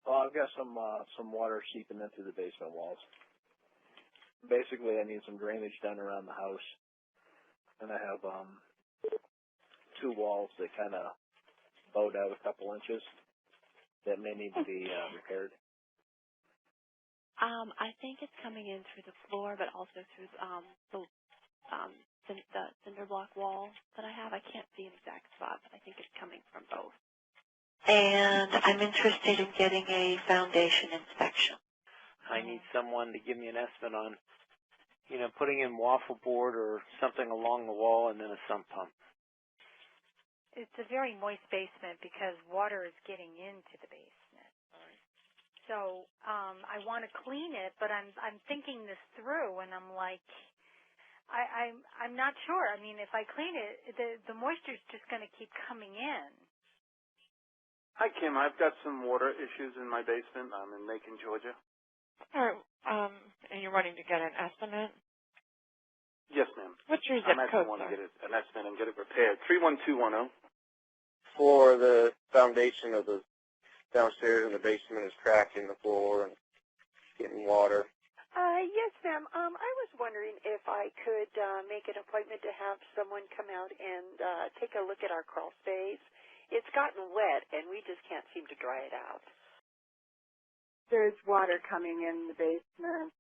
Well, I've got some water seeping into the basement walls. Basically, I need some drainage done around the house, and I have two walls that kind of bowed out a couple inches that may need to be repaired. I think it's coming in through the floor, but also through the cinder block wall that I have. I can't see an exact spot, but I think it's coming from both. And I'm interested in getting a foundation inspection. I need someone to give me an estimate on, putting in waffle board or something along the wall and then a sump pump. It's a very moist basement because water is getting into the basement. So I want to clean it, but I'm thinking this through, and I'm like, I'm not sure. I mean, if I clean it, the moisture's just going to keep coming in. Hi, Kim. I've got some water issues in my basement. I'm in Macon, Georgia. All right. And you're wanting to get an estimate? Yes, ma'am. What's your zip code? I actually want to get an estimate and get it repaired. 31210. For the foundation of the downstairs in the basement is cracked in the floor and getting water. Yes, ma'am. I was wondering if I could make an appointment to have someone come out and take a look at our crawl space. It's gotten wet, and we just can't seem to dry it out. There's water coming in the basement,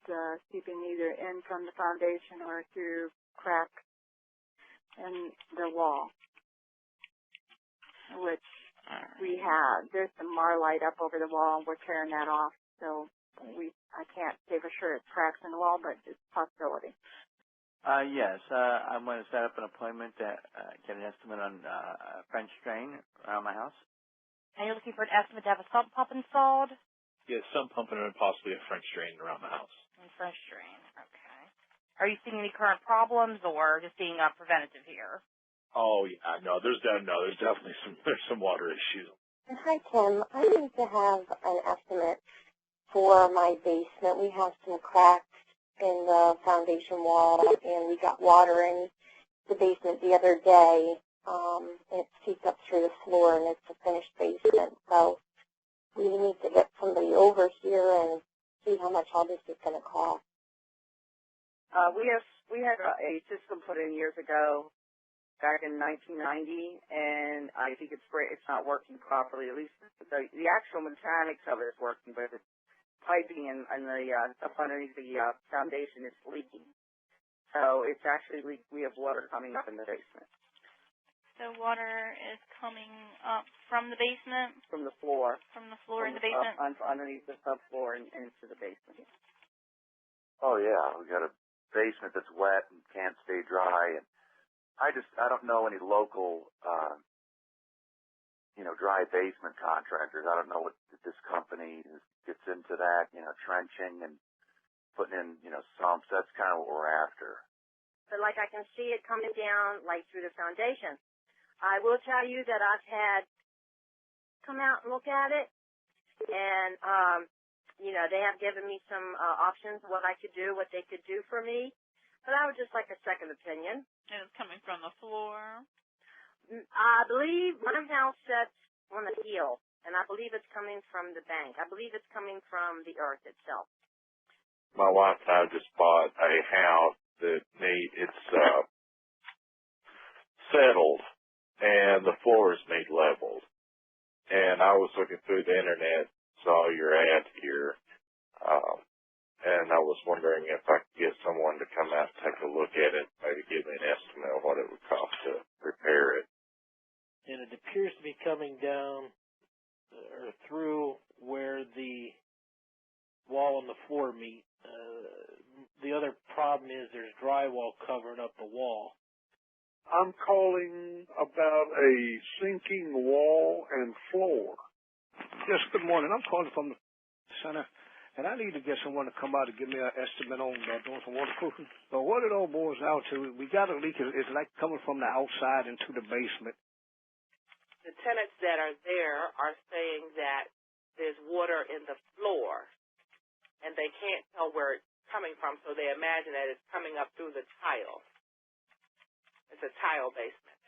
seeping either in from the foundation or through cracks in the wall, which we have. There's some marlite up over the wall. We're tearing that off, so I can't say for sure it's cracks in the wall, but it's a possibility. Yes, I'm going to set up an appointment to get an estimate on French drain around my house. And you're looking for an estimate to have a sump pump installed? Yeah, sump pump and possibly a French drain around the house. And French drain, okay. Are you seeing any current problems or just being preventative here? Oh, yeah, no, there's definitely some water issues. Hi, Tim. I need to have an estimate for my basement. We have some cracks in the foundation wall, and we got water in the basement the other day. And it seeped up through the floor, and it's a finished basement. So we need to get somebody over here and see how much all this is going to cost. We had a system put in years ago, back in 1990, and I think it's not working properly. At least the actual mechanics of it is working, but the piping and the stuff underneath the foundation is leaking. So it's actually we have water coming up in the basement. So water is coming up from the basement? From the floor. From the floor in the basement? Underneath the subfloor and into the basement. Oh, yeah. We've got a basement that's wet and can't stay dry. And I don't know any local, dry basement contractors. I don't know what this company gets into that, trenching and putting in, sumps. That's kind of what we're after. But like I can see it coming down like through the foundation. I will tell you that I've had come out and look at it, and they have given me some options of what I could do, what they could do for me. But I would just like a second opinion. And it's coming from the floor? I believe my house sets on the heel, and I believe it's coming from the bank. I believe it's coming from the earth itself. My wife and I just bought a house that it's settled, and the floors need leveled. And I was looking through the internet, saw your ad here, and I was wondering if I could get someone to come out and take a look at it, maybe give me an estimate of what it would cost to repair it. And it appears to be coming down or through where the wall and the floor meet. The other problem is there's drywall covering up the wall. I'm calling about a sinking wall and floor. Yes, good morning. I'm calling from the center, and I need to get someone to come out and give me an estimate on doing some waterproofing. So what it all boils down to, we got a leak. It's like coming from the outside into the basement. The tenants that are there are saying that there's water in the floor, and they can't tell where it's coming from, so they imagine that it's coming up through the tile. It's a tile basement.